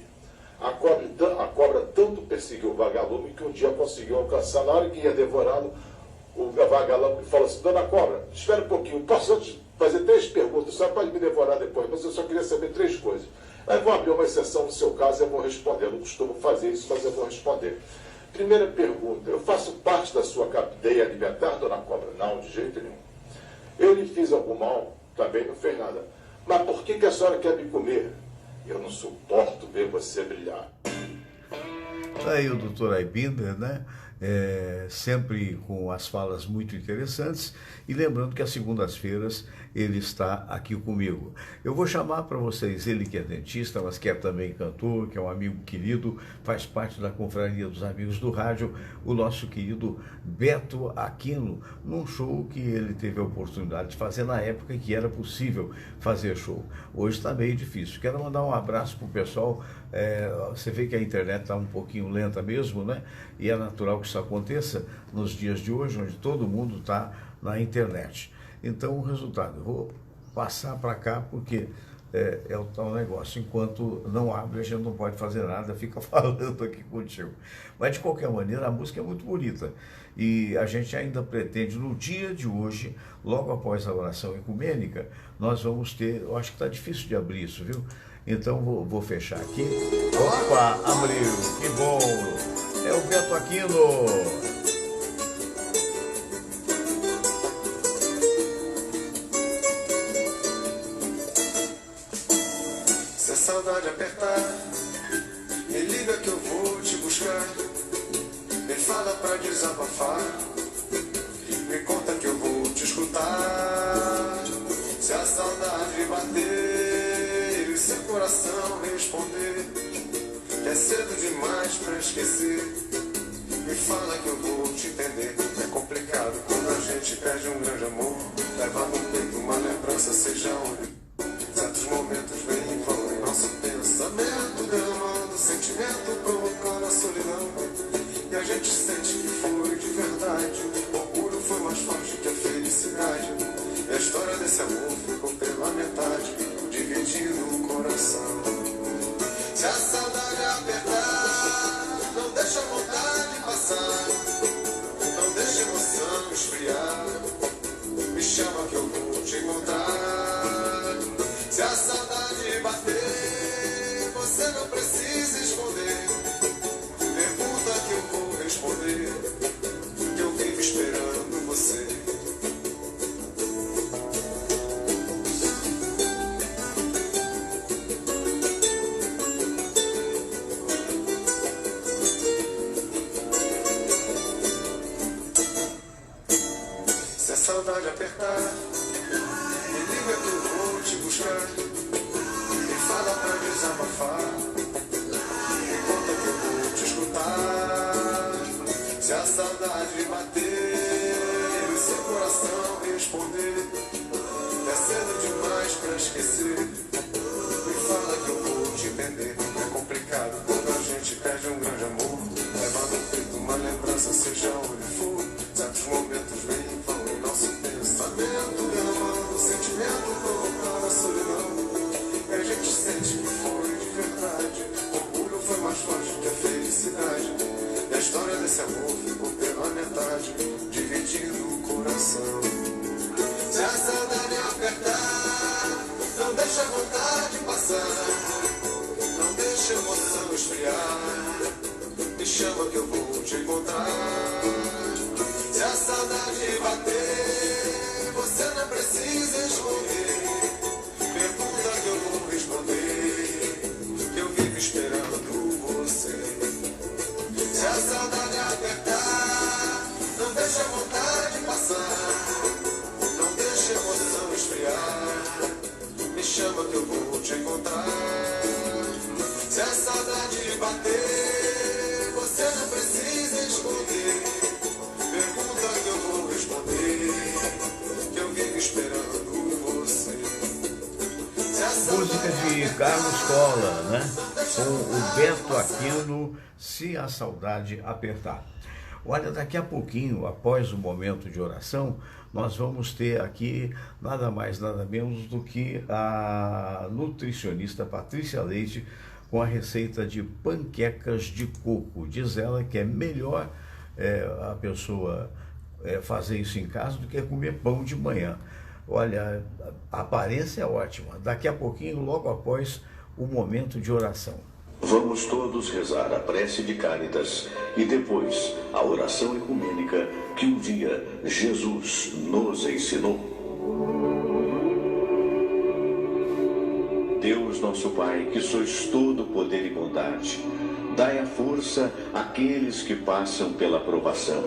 A cobra tanto perseguiu o vagalume que um dia conseguiu alcançar. Na hora que ia devorá-lo, o vagalume falou assim: dona cobra, espera um pouquinho, posso antes fazer 3 perguntas? A senhora pode me devorar depois, mas eu só queria saber 3 coisas. Aí vou abrir uma exceção no seu caso e eu vou responder. Eu não costumo fazer isso, mas eu vou responder. Primeira pergunta: eu faço parte da sua cadeia alimentar, dona cobra? Não, de jeito nenhum. Eu lhe fiz algum mal? Também não fez nada. Mas por que a senhora quer me comer? Eu não suporto ver você brilhar. Aí o doutor Aibinder, né? Sempre com as falas muito interessantes, e lembrando que às segundas-feiras ele está aqui comigo. Eu vou chamar para vocês ele que é dentista, mas que é também cantor, que é um amigo querido, faz parte da Confraria dos Amigos do Rádio, o nosso querido Beto Aquino, num show que ele teve a oportunidade de fazer na época em que era possível fazer show. Hoje está meio difícil. Quero mandar um abraço para o pessoal. Você vê que a internet está um pouquinho lenta mesmo, né? E é natural que isso aconteça nos dias de hoje, onde todo mundo está na internet. Então, o resultado, eu vou passar para cá porque é o tal negócio. Enquanto não abre, a gente não pode fazer nada, fica falando aqui contigo. Mas, de qualquer maneira, a música é muito bonita. E a gente ainda pretende, no dia de hoje, logo após a oração ecumênica, nós vamos ter, eu acho que está difícil de abrir isso, viu? Então, vou fechar aqui. Opa, abriu, que bom! É o Beto Aquino. apertar, me liga que eu vou te buscar. Me fala pra desabafar, me conta que eu vou te escutar. Se a saudade bater e seu coração responder que é cedo demais pra esquecer, me fala que eu vou te entender. É complicado quando a gente perde um grande amor, leva no peito uma lembrança, seja onde certos momentos vêm e vão em nosso pensamento, derramando sentimento, provocando a solidão. E a gente sente que foi de verdade, o orgulho foi mais forte que a felicidade. E a história desse amor ficou pela metade, dividindo o coração. Se a saudade apertar, não deixa a vontade passar, não deixa a emoção esfriar, me chama que eu vou te encontrar. Se a saudade bater, você não precisa esconder, pergunta que eu vou responder, que eu vivo esperando você. Se a saudade apertar, me liga que eu vou te buscar. Me fala pra desabafar, me conta que eu vou te escutar. Se a saudade bater e seu coração responder que é cedo demais pra esquecer, me fala que eu vou te entender. É complicado quando a gente perde um grande amor, leva no peito uma lembrança, seja onde for. Certos momentos vêm e vão em nosso pensamento, derramando sentimento, provocando a solidão. E a gente sente que foi de verdade, o orgulho foi mais forte que a felicidade. E a história desse amor ficou pela metade, dividindo o coração. Se a saudade apertar, não deixa a vontade passar, não deixa a emoção esfriar, me chama que eu vou te encontrar. Se a saudade bater, você não precisa esconder, pergunta que eu vou responder, que eu vivo esperando você. Se a saudade apertar, não deixa a vontade passar, não deixa a emoção esfriar, me chama que eu vou te encontrar. Se a saudade bater, você não precisa esconder, pergunta que eu vou responder, que eu vivo esperando você. Música de Carlos Cola, né? Com o Beto Aquino, Se a Saudade Apertar. Olha, daqui a pouquinho, após o momento de oração, nós vamos ter aqui nada mais, nada menos do que a nutricionista Patrícia Leite com a receita de panquecas de coco. Diz ela que é melhor a pessoa fazer isso em casa do que comer pão de manhã. Olha, a aparência é ótima. Daqui a pouquinho, logo após o momento de oração. Vamos todos rezar a prece de Cáritas e depois a oração ecumênica que um dia Jesus nos ensinou. Deus nosso Pai, que sois todo poder e bondade, dai a força àqueles que passam pela provação.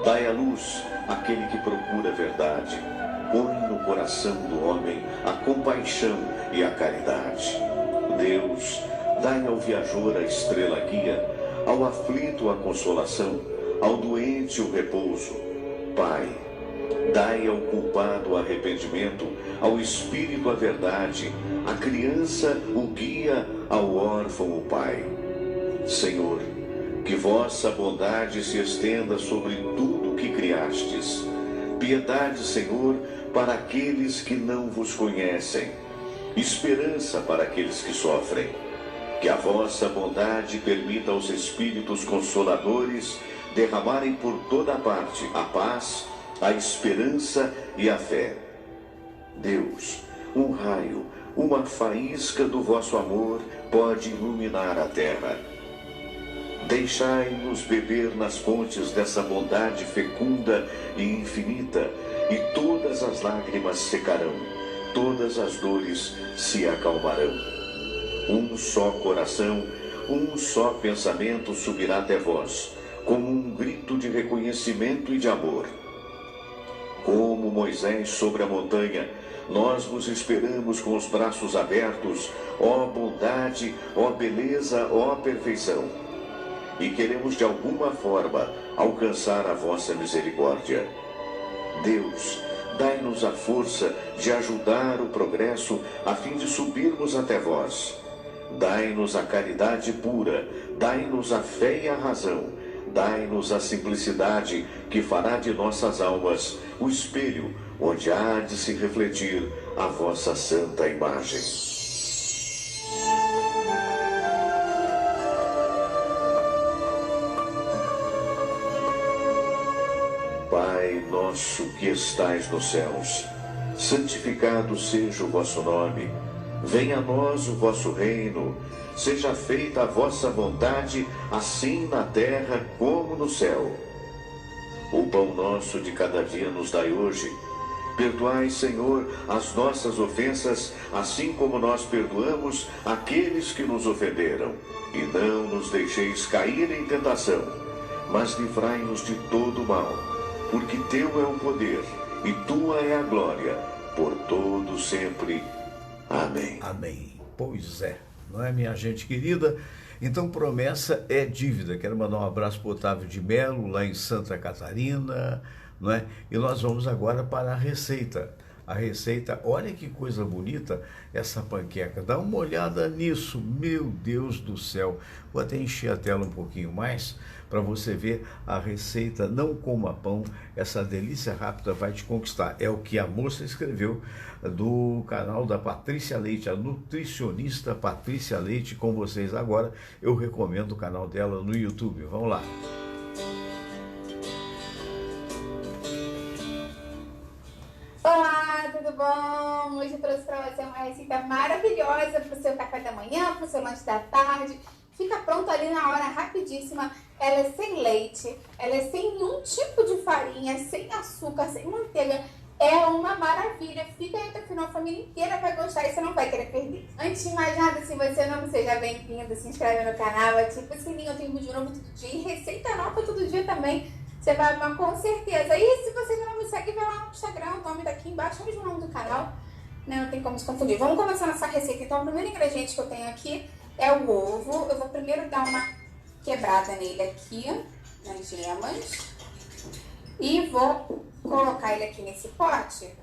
Dai a luz àquele que procura a verdade. Põe no coração do homem a compaixão e a caridade. Deus, dai ao viajor a estrela guia, ao aflito a consolação, ao doente o repouso. Pai, dai ao culpado o arrependimento, ao espírito a verdade, à criança o guia, ao órfão o pai. Senhor, que vossa bondade se estenda sobre tudo que criastes. Piedade, Senhor, para aqueles que não vos conhecem. Esperança para aqueles que sofrem. Que a vossa bondade permita aos Espíritos Consoladores derramarem por toda parte a paz, a esperança e a fé. Deus, um raio, uma faísca do vosso amor pode iluminar a terra. Deixai-nos beber nas fontes dessa bondade fecunda e infinita, e todas as lágrimas secarão, todas as dores se acalmarão. um só coração, um só pensamento subirá até vós, como um grito de reconhecimento e de amor. Como Moisés sobre a montanha, nós vos esperamos com os braços abertos, ó bondade, ó beleza, ó perfeição. E queremos de alguma forma alcançar a vossa misericórdia. Deus, dai-nos a força de ajudar o progresso a fim de subirmos até vós. Dai-nos a caridade pura, dai-nos a fé e a razão, dai-nos a simplicidade que fará de nossas almas o espelho onde há de se refletir a vossa santa imagem. Pai nosso que estais nos céus, santificado seja o vosso nome. Venha a nós o vosso reino. Seja feita a vossa vontade, assim na terra como no céu. O pão nosso de cada dia nos dai hoje. Perdoai, Senhor, as nossas ofensas, assim como nós perdoamos aqueles que nos ofenderam. E não nos deixeis cair em tentação, mas livrai-nos de todo mal. Porque teu é o poder, e tua é a glória, por todo sempre. Amém. Amém. Pois é, não é, minha gente querida? Então, promessa é dívida. Quero mandar um abraço para o Otávio de Melo, lá em Santa Catarina, não é? E nós vamos agora para a receita. A receita, olha que coisa bonita essa panqueca. Dá uma olhada nisso, meu Deus do céu. Vou até encher a tela um pouquinho mais para você ver a receita. Não coma pão, essa delícia rápida vai te conquistar. É o que a moça escreveu do canal da Patrícia Leite, a nutricionista Patrícia Leite, com vocês agora. Eu recomendo o canal dela no YouTube. Vamos lá. Olá, tudo bom? Hoje eu trouxe para você uma receita maravilhosa para o seu café da manhã, para o seu lanche da tarde. Fica pronto ali na hora, rapidíssima. Ela é sem leite, ela é sem nenhum tipo de farinha, sem açúcar, sem manteiga. É uma maravilha. Fica aí até o final, a família inteira vai gostar e você não vai querer perder. Antes de mais nada, se você não seja bem-vindo, se inscreve no canal, ativa o sininho, eu tenho vídeo novo todo dia e receita nova todo dia também. Você vai amar com certeza. E se você ainda não me segue, vai lá no Instagram, o nome daqui embaixo, é o mesmo nome do canal. Não tem como se confundir. Vamos começar nossa receita. Então, o primeiro ingrediente que eu tenho aqui é o ovo. Eu vou primeiro dar uma quebrada nele aqui, nas gemas. E vou colocar ele aqui nesse pote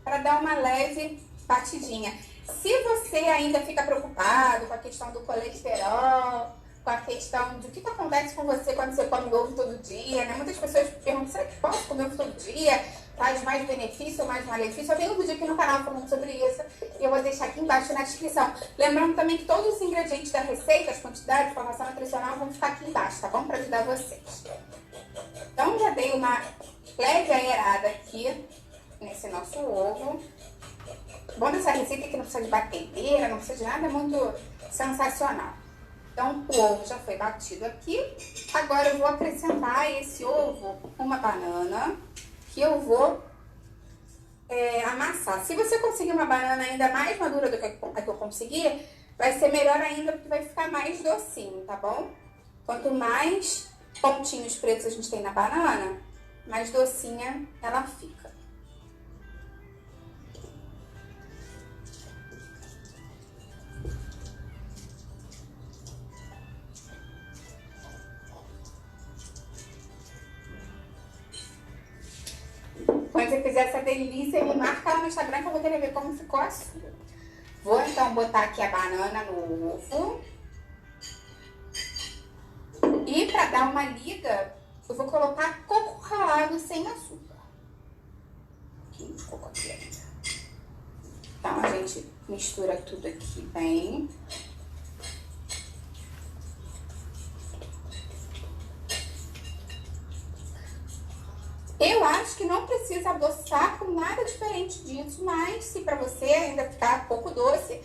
para dar uma leve batidinha. Se você ainda fica preocupado com a questão do colesterol, com a questão do que acontece com você quando você come ovo todo dia, né? Muitas pessoas perguntam, será que posso comer ovo todo dia? Traz mais benefício ou mais malefício? Eu tenho um vídeo aqui no canal falando sobre isso e eu vou deixar aqui embaixo na descrição. Lembrando também que todos os ingredientes da receita, as quantidades, informação nutricional vão ficar aqui embaixo, tá bom? Para ajudar vocês. Então já dei uma leve aerada aqui nesse nosso ovo. O bom dessa receita é que não precisa de batedeira, não precisa de nada, é muito sensacional. Então, o ovo já foi batido aqui. Agora eu vou acrescentar a esse ovo uma banana que eu vou amassar. Se você conseguir uma banana ainda mais madura do que a que eu consegui, vai ser melhor ainda porque vai ficar mais docinho, tá bom? Quanto mais pontinhos pretos a gente tem na banana, mais docinha ela fica. Quando você fizer essa delícia, me marca lá no Instagram que eu vou querer ver como ficou a sua. Vou então botar aqui a banana no ovo. E para dar uma liga, eu vou colocar coco ralado sem açúcar. Aqui, coco aqui ainda. Então a gente mistura tudo aqui bem. Eu acho que não precisa adoçar com nada diferente disso, mas se para você ainda ficar pouco doce,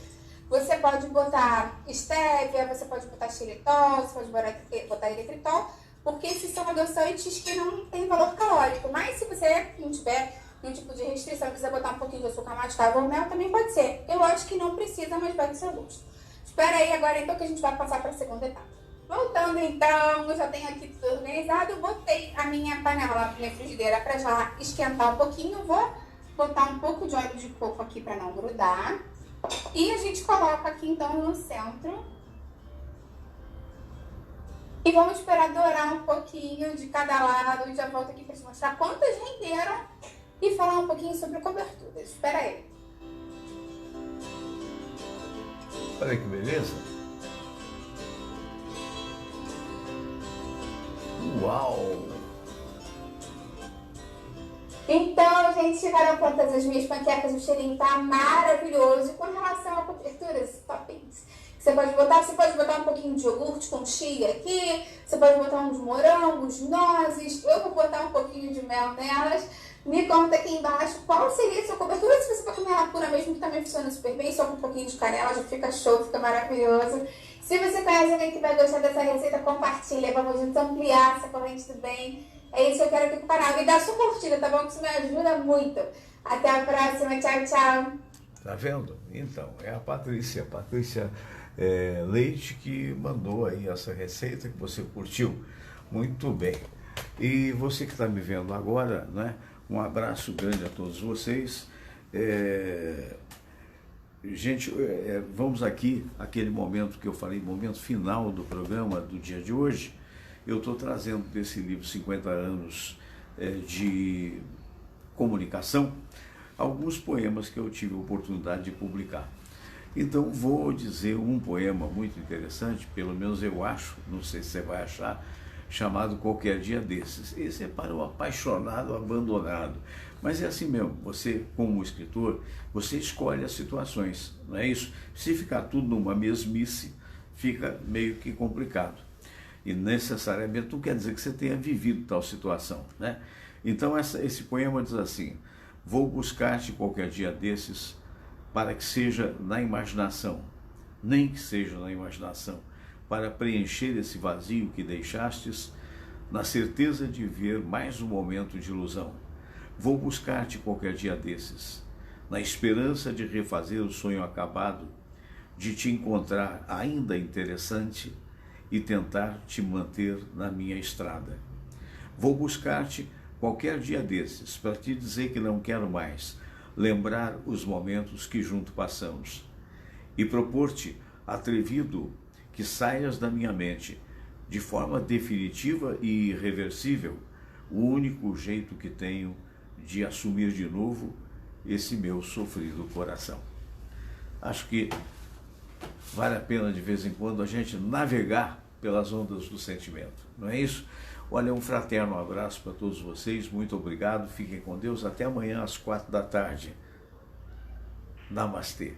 você pode botar stevia, você pode botar xilitol, você pode botar eritritol, porque esses são adoçantes que não tem valor calórico. Mas se você não tiver nenhum tipo de restrição, quiser botar um pouquinho de açúcar mascavo ou mel, também pode ser. Eu acho que não precisa, mas vai do seu gosto. Espera aí agora então que a gente vai passar para a segunda etapa. Voltando então, eu já tenho aqui tudo organizado, botei a minha panela, a minha frigideira para já esquentar um pouquinho, vou botar um pouco de óleo de coco aqui para não grudar. E a gente coloca aqui então no centro. E vamos esperar dourar um pouquinho de cada lado e já volto aqui para te mostrar quantas renderam e falar um pouquinho sobre coberturas. Espera aí. Olha que beleza. Uau! Então, gente, chegaram prontas as minhas panquecas, o cheirinho tá maravilhoso. E com relação a coberturas, toppings, você pode botar um pouquinho de iogurte com chia aqui, você pode botar uns morangos, nozes, eu vou botar um pouquinho de mel nelas. Me conta aqui embaixo qual seria a sua cobertura, se você for comer ela pura mesmo, que também funciona super bem, só com um pouquinho de canela, já fica show, fica maravilhoso. Se você conhece alguém que vai gostar dessa receita, compartilha, vamos juntos ampliar essa corrente do bem. É isso que eu quero aqui pro canal. E dá sua curtida, tá bom? Que isso me ajuda muito. Até a próxima. Tchau, tchau. Tá vendo? Então, é a Patrícia Leite que mandou aí essa receita que você curtiu. Muito bem. E você que está me vendo agora, né? Um abraço grande a todos vocês. Gente, vamos aqui, aquele momento que eu falei, momento final do programa do dia de hoje. Eu estou trazendo desse livro 50 anos de comunicação, alguns poemas que eu tive a oportunidade de publicar. Então vou dizer um poema muito interessante, pelo menos eu acho, não sei se você vai achar, chamado Qualquer Dia Desses. Esse é para o apaixonado abandonado. Mas é assim mesmo, você como escritor, você escolhe as situações, não é isso? Se ficar tudo numa mesmice, fica meio que complicado. E necessariamente não quer dizer que você tenha vivido tal situação, né? Então esse poema diz assim: vou buscar-te qualquer dia desses, para que seja na imaginação, nem que seja na imaginação, para preencher esse vazio que deixastes, na certeza de ver mais um momento de ilusão. Vou buscar-te qualquer dia desses, na esperança de refazer o sonho acabado, de te encontrar ainda interessante e tentar te manter na minha estrada. Vou buscar-te qualquer dia desses, para te dizer que não quero mais lembrar os momentos que junto passamos, e propor-te, atrevido, que saias da minha mente, de forma definitiva e irreversível, o único jeito que tenho de assumir de novo esse meu sofrido coração. Acho que vale a pena de vez em quando a gente navegar pelas ondas do sentimento, não é isso? Olha, um fraterno abraço para todos vocês, muito obrigado, fiquem com Deus, até amanhã às 4 da tarde. Namastê.